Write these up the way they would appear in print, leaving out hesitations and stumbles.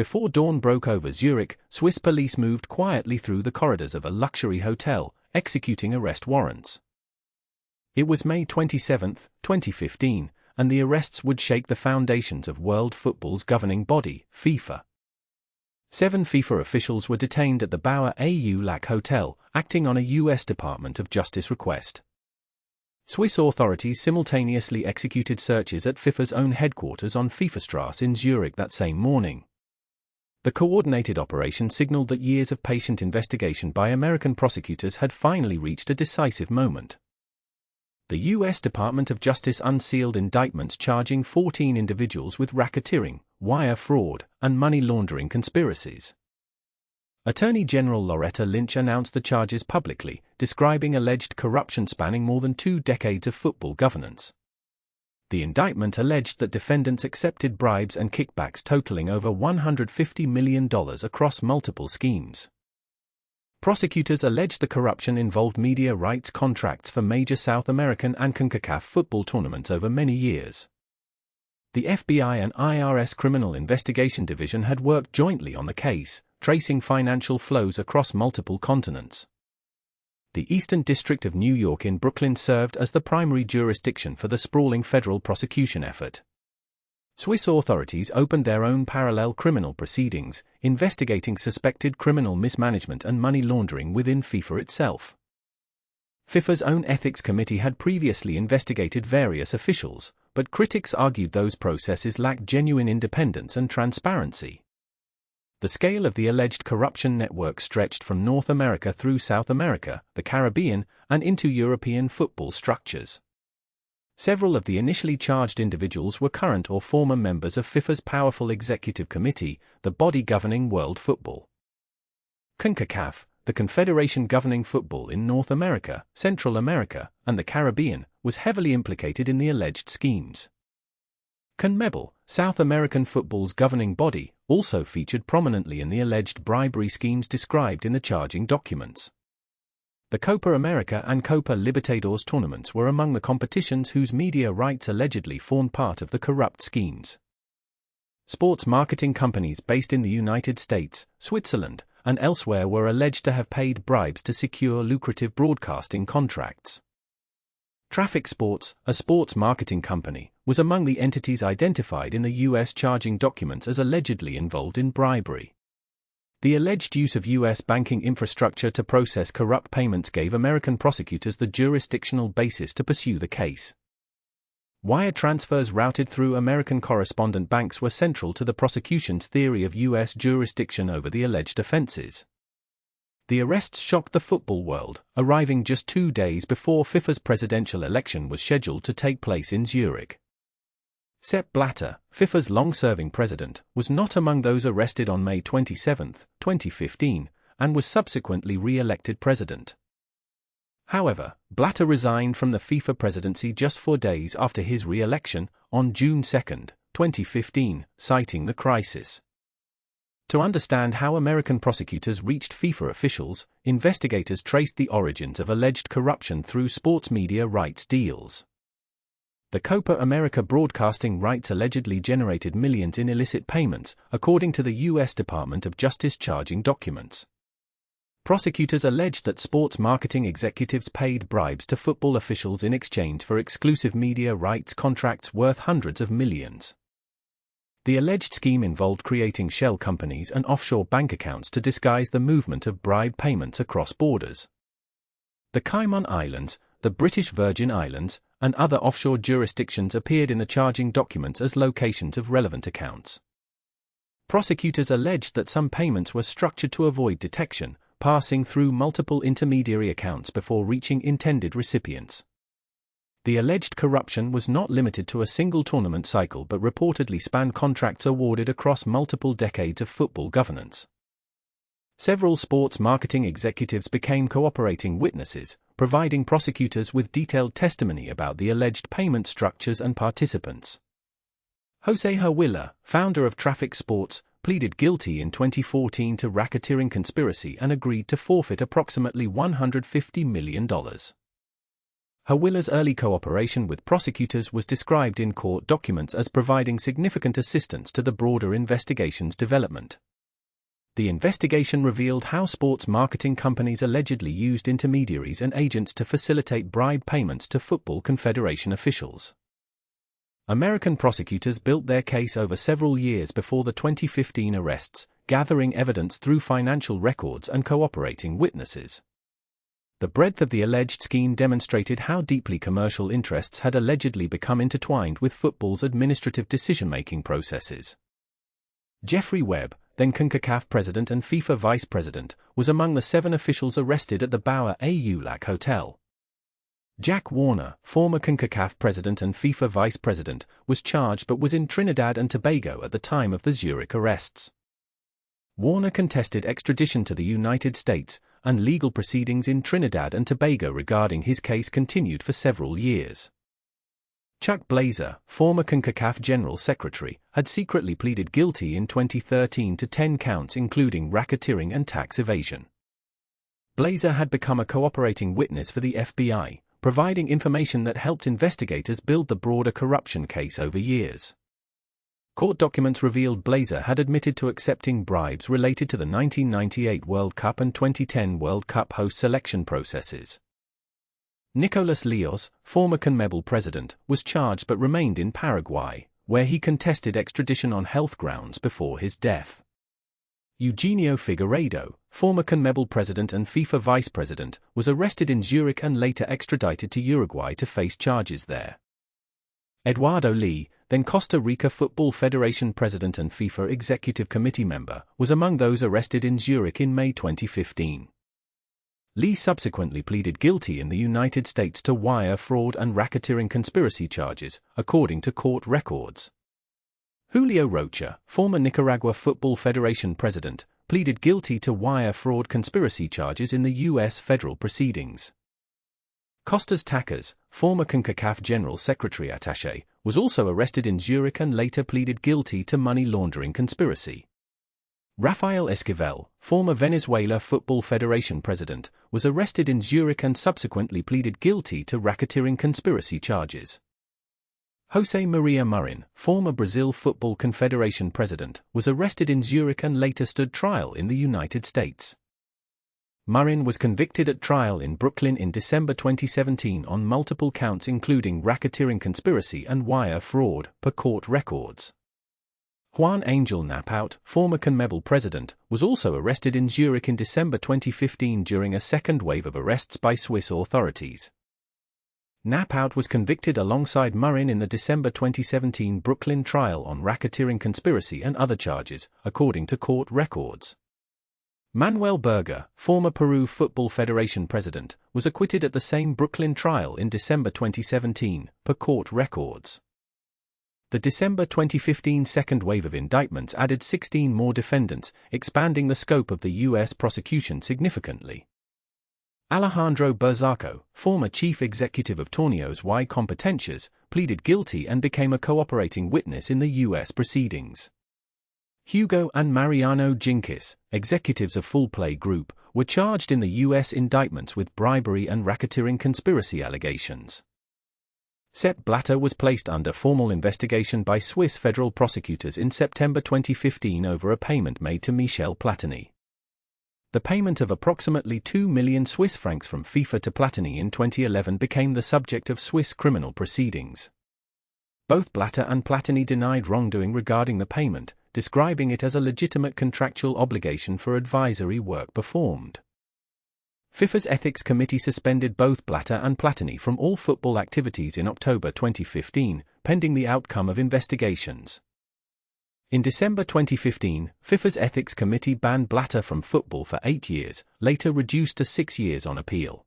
Before dawn broke over Zurich, Swiss police moved quietly through the corridors of a luxury hotel, executing arrest warrants. It was May 27, 2015, and the arrests would shake the foundations of world football's governing body, FIFA. 7 FIFA officials were detained at the Bauer au Lac Hotel, acting on a U.S. Department of Justice request. Swiss authorities simultaneously executed searches at FIFA's own headquarters on FIFAstrasse in Zurich that same morning. The coordinated operation signaled that years of patient investigation by American prosecutors had finally reached a decisive moment. The U.S. Department of Justice unsealed indictments charging 14 individuals with racketeering, wire fraud, and money laundering conspiracies. Attorney General Loretta Lynch announced the charges publicly, describing alleged corruption spanning more than 2 decades of football governance. The indictment alleged that defendants accepted bribes and kickbacks totaling over $150 million across multiple schemes. Prosecutors alleged the corruption involved media rights contracts for major South American and CONCACAF football tournaments over many years. The FBI and IRS Criminal Investigation Division had worked jointly on the case, tracing financial flows across multiple continents. The Eastern District of New York in Brooklyn served as the primary jurisdiction for the sprawling federal prosecution effort. Swiss authorities opened their own parallel criminal proceedings, investigating suspected criminal mismanagement and money laundering within FIFA itself. FIFA's own ethics committee had previously investigated various officials, but critics argued those processes lacked genuine independence and transparency. The scale of the alleged corruption network stretched from North America through South America, the Caribbean, and into European football structures. Several of the initially charged individuals were current or former members of FIFA's powerful executive committee, the body governing world football. CONCACAF, the confederation governing football in North America, Central America, and the Caribbean, was heavily implicated in the alleged schemes. CONMEBOL, South American football's governing body, also featured prominently in the alleged bribery schemes described in the charging documents. The Copa America and Copa Libertadores tournaments were among the competitions whose media rights allegedly formed part of the corrupt schemes. Sports marketing companies based in the United States, Switzerland, and elsewhere were alleged to have paid bribes to secure lucrative broadcasting contracts. Traffic Sports, a sports marketing company, was among the entities identified in the U.S. charging documents as allegedly involved in bribery. The alleged use of U.S. banking infrastructure to process corrupt payments gave American prosecutors the jurisdictional basis to pursue the case. Wire transfers routed through American correspondent banks were central to the prosecution's theory of U.S. jurisdiction over the alleged offenses. The arrests shocked the football world, arriving just 2 days before FIFA's presidential election was scheduled to take place in Zurich. Sepp Blatter, FIFA's long-serving president, was not among those arrested on May 27, 2015, and was subsequently re-elected president. However, Blatter resigned from the FIFA presidency just 4 days after his re-election, on June 2, 2015, citing the crisis. To understand how American prosecutors reached FIFA officials, investigators traced the origins of alleged corruption through sports media rights deals. The Copa America broadcasting rights allegedly generated millions in illicit payments, according to the U.S. Department of Justice charging documents. Prosecutors alleged that sports marketing executives paid bribes to football officials in exchange for exclusive media rights contracts worth hundreds of millions. The alleged scheme involved creating shell companies and offshore bank accounts to disguise the movement of bribe payments across borders. The Cayman Islands, the British Virgin Islands, and other offshore jurisdictions appeared in the charging documents as locations of relevant accounts. Prosecutors alleged that some payments were structured to avoid detection, passing through multiple intermediary accounts before reaching intended recipients. The alleged corruption was not limited to a single tournament cycle but reportedly spanned contracts awarded across multiple decades of football governance. Several sports marketing executives became cooperating witnesses, providing prosecutors with detailed testimony about the alleged payment structures and participants. Jose Hawilla, founder of Traffic Sports, pleaded guilty in 2014 to racketeering conspiracy and agreed to forfeit approximately $150 million. Hawiller's early cooperation with prosecutors was described in court documents as providing significant assistance to the broader investigation's development. The investigation revealed how sports marketing companies allegedly used intermediaries and agents to facilitate bribe payments to Football Confederation officials. American prosecutors built their case over several years before the 2015 arrests, gathering evidence through financial records and cooperating witnesses. The breadth of the alleged scheme demonstrated how deeply commercial interests had allegedly become intertwined with football's administrative decision-making processes. Jeffrey Webb, then CONCACAF president and FIFA vice president, was among the 7 officials arrested at the Bauer Ulac Hotel. Jack Warner, former CONCACAF president and FIFA vice president, was charged but was in Trinidad and Tobago at the time of the Zurich arrests. Warner contested extradition to the United States, and legal proceedings in Trinidad and Tobago regarding his case continued for several years. Chuck Blazer, former CONCACAF General Secretary, had secretly pleaded guilty in 2013 to 10 counts including racketeering and tax evasion. Blazer had become a cooperating witness for the FBI, providing information that helped investigators build the broader corruption case over years. Court documents revealed Blazer had admitted to accepting bribes related to the 1998 World Cup and 2010 World Cup host selection processes. Nicolas Leos, former CONMEBOL president, was charged but remained in Paraguay, where he contested extradition on health grounds before his death. Eugenio Figueiredo, former CONMEBOL president and FIFA vice president, was arrested in Zurich and later extradited to Uruguay to face charges there. Eduardo Lee, then Costa Rica Football Federation president and FIFA Executive Committee member, was among those arrested in Zurich in May 2015. Lee subsequently pleaded guilty in the United States to wire fraud and racketeering conspiracy charges, according to court records. Julio Rocha, former Nicaragua Football Federation president, pleaded guilty to wire fraud conspiracy charges in the U.S. federal proceedings. Costas Takas, former CONCACAF General Secretary Attaché, was also arrested in Zurich and later pleaded guilty to money laundering conspiracy. Rafael Esquivel, former Venezuela Football Federation president, was arrested in Zurich and subsequently pleaded guilty to racketeering conspiracy charges. José Maria Murin, former Brazil Football Confederation president, was arrested in Zurich and later stood trial in the United States. Murin was convicted at trial in Brooklyn in December 2017 on multiple counts including racketeering conspiracy and wire fraud, per court records. Juan Angel Napout, former CONMEBOL president, was also arrested in Zurich in December 2015 during a second wave of arrests by Swiss authorities. Napout was convicted alongside Murin in the December 2017 Brooklyn trial on racketeering conspiracy and other charges, according to court records. Manuel Berger, former Peru Football Federation president, was acquitted at the same Brooklyn trial in December 2017, per court records. The December 2015 second wave of indictments added 16 more defendants, expanding the scope of the U.S. prosecution significantly. Alejandro Burzaco, former chief executive of Torneos y Competencias, pleaded guilty and became a cooperating witness in the U.S. proceedings. Hugo and Mariano Ginkis, executives of Full Play Group, were charged in the U.S. indictments with bribery and racketeering conspiracy allegations. Sepp Blatter was placed under formal investigation by Swiss federal prosecutors in September 2015 over a payment made to Michel Platini. The payment of approximately 2 million Swiss francs from FIFA to Platini in 2011 became the subject of Swiss criminal proceedings. Both Blatter and Platini denied wrongdoing regarding the payment, describing it as a legitimate contractual obligation for advisory work performed. FIFA's Ethics Committee suspended both Blatter and Platini from all football activities in October 2015, pending the outcome of investigations. In December 2015, FIFA's Ethics Committee banned Blatter from football for 8 years, later reduced to 6 years on appeal.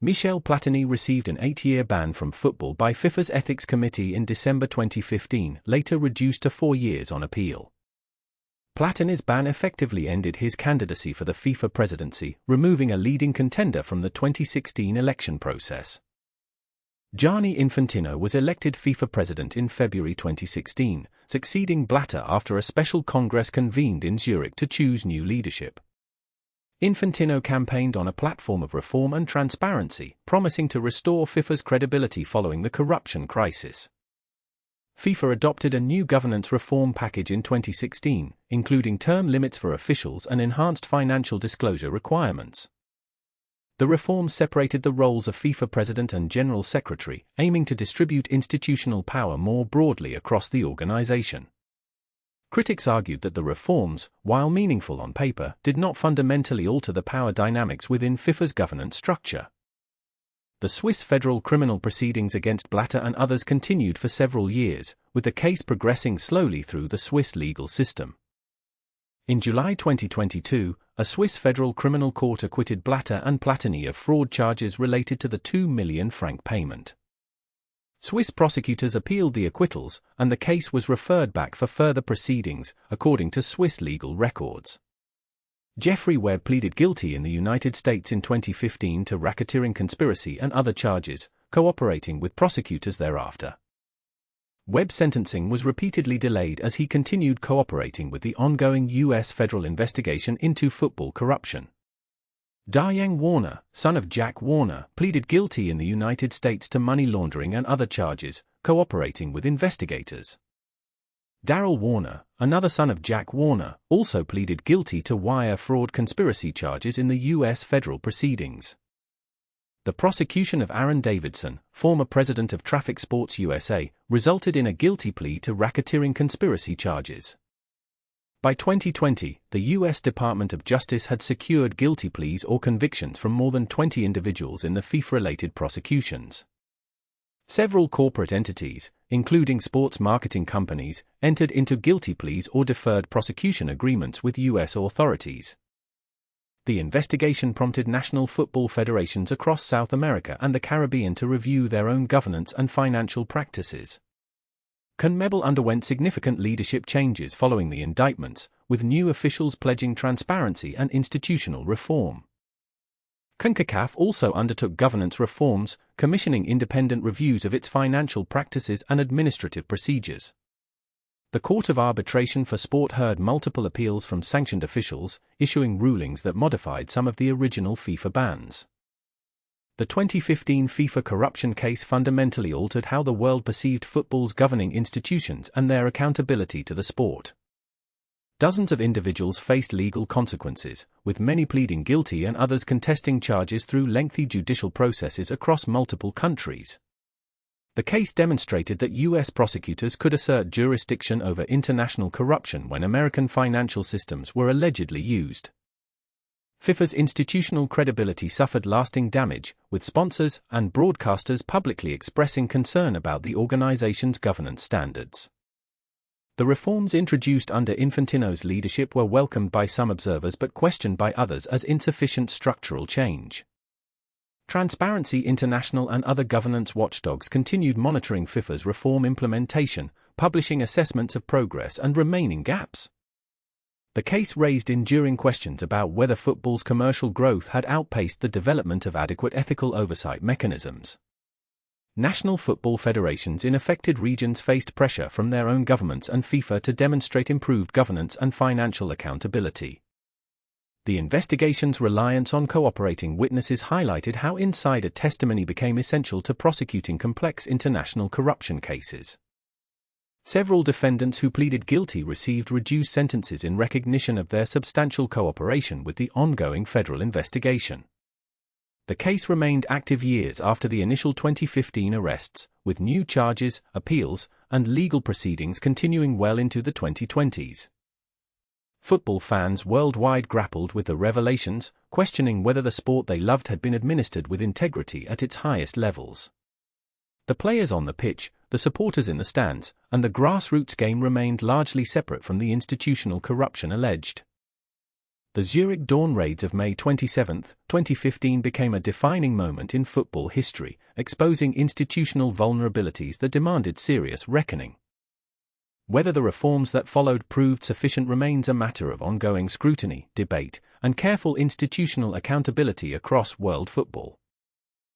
Michel Platini received an 8-year ban from football by FIFA's Ethics Committee in December 2015, later reduced to 4 years on appeal. Platini's ban effectively ended his candidacy for the FIFA presidency, removing a leading contender from the 2016 election process. Gianni Infantino was elected FIFA president in February 2016, succeeding Blatter after a special congress convened in Zurich to choose new leadership. Infantino campaigned on a platform of reform and transparency, promising to restore FIFA's credibility following the corruption crisis. FIFA adopted a new governance reform package in 2016, including term limits for officials and enhanced financial disclosure requirements. The reforms separated the roles of FIFA President and General Secretary, aiming to distribute institutional power more broadly across the organization. Critics argued that the reforms, while meaningful on paper, did not fundamentally alter the power dynamics within FIFA's governance structure. The Swiss federal criminal proceedings against Blatter and others continued for several years, with the case progressing slowly through the Swiss legal system. In July 2022, a Swiss federal criminal court acquitted Blatter and Platini of fraud charges related to the 2 million franc payment. Swiss prosecutors appealed the acquittals, and the case was referred back for further proceedings, according to Swiss legal records. Jeffrey Webb pleaded guilty in the United States in 2015 to racketeering conspiracy and other charges, cooperating with prosecutors thereafter. Webb's sentencing was repeatedly delayed as he continued cooperating with the ongoing U.S. federal investigation into football corruption. Diane Warner, son of Jack Warner, pleaded guilty in the United States to money laundering and other charges, cooperating with investigators. Darrell Warner, another son of Jack Warner, also pleaded guilty to wire fraud conspiracy charges in the U.S. federal proceedings. The prosecution of Aaron Davidson, former president of Traffic Sports USA, resulted in a guilty plea to racketeering conspiracy charges. By 2020, the U.S. Department of Justice had secured guilty pleas or convictions from more than 20 individuals in the FIFA-related prosecutions. Several corporate entities, including sports marketing companies, entered into guilty pleas or deferred prosecution agreements with U.S. authorities. The investigation prompted national football federations across South America and the Caribbean to review their own governance and financial practices. CONMEBOL underwent significant leadership changes following the indictments, with new officials pledging transparency and institutional reform. CONCACAF also undertook governance reforms, commissioning independent reviews of its financial practices and administrative procedures. The Court of Arbitration for Sport heard multiple appeals from sanctioned officials, issuing rulings that modified some of the original FIFA bans. The 2015 FIFA corruption case fundamentally altered how the world perceived football's governing institutions and their accountability to the sport. Dozens of individuals faced legal consequences, with many pleading guilty and others contesting charges through lengthy judicial processes across multiple countries. The case demonstrated that U.S. prosecutors could assert jurisdiction over international corruption when American financial systems were allegedly used. FIFA's institutional credibility suffered lasting damage, with sponsors and broadcasters publicly expressing concern about the organization's governance standards. The reforms introduced under Infantino's leadership were welcomed by some observers but questioned by others as insufficient structural change. Transparency International and other governance watchdogs continued monitoring FIFA's reform implementation, publishing assessments of progress and remaining gaps. The case raised enduring questions about whether football's commercial growth had outpaced the development of adequate ethical oversight mechanisms. National football federations in affected regions faced pressure from their own governments and FIFA to demonstrate improved governance and financial accountability. The investigation's reliance on cooperating witnesses highlighted how insider testimony became essential to prosecuting complex international corruption cases. Several defendants who pleaded guilty received reduced sentences in recognition of their substantial cooperation with the ongoing federal investigation. The case remained active years after the initial 2015 arrests, with new charges, appeals, and legal proceedings continuing well into the 2020s. Football fans worldwide grappled with the revelations, questioning whether the sport they loved had been administered with integrity at its highest levels. The players on the pitch, the supporters in the stands, and the grassroots game remained largely separate from the institutional corruption alleged. The Zurich Dawn raids of May 27, 2015 became a defining moment in football history, exposing institutional vulnerabilities that demanded serious reckoning. Whether the reforms that followed proved sufficient remains a matter of ongoing scrutiny, debate, and careful institutional accountability across world football.